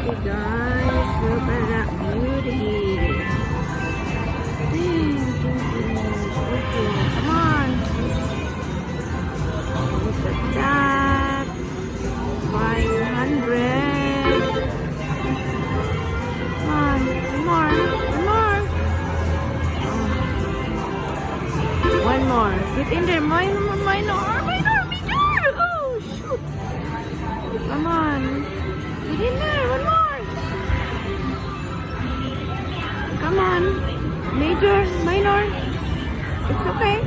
beauty, guys. Look at that beauty. Okay, come on. Look at that. 500. Come on, one more. One more. Get in there. Minor. Oh, shoot. Come on. Get in there. One more. Come on. Major, minor. It's okay.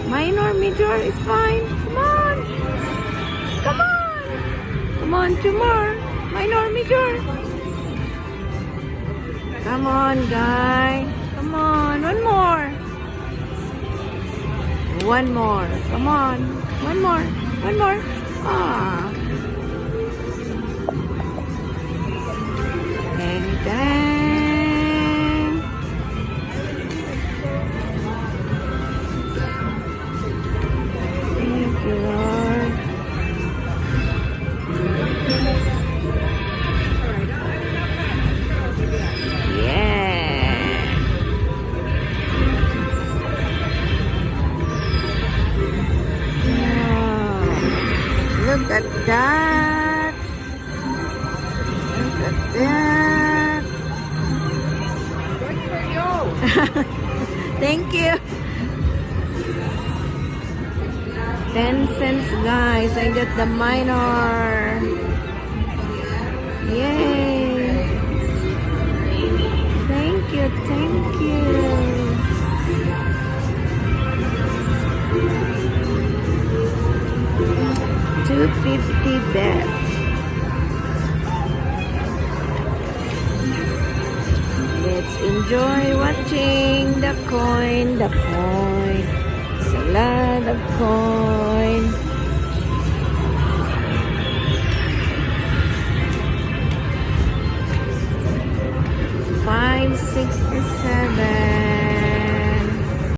Minor, major, it's fine. Come on. Come on, two more. Minor, major. Come on, guy. Come on, one more. One more. Come on. One more. Ah. Dang, dang. Thank you, Lord. Look at that. Look at that. Good for you. Thank you. 10 cents, guys. I got the minor. Yay. Thank you. $2.50 bet. Let's enjoy watching the coin. It's a lot of coin. $5.67.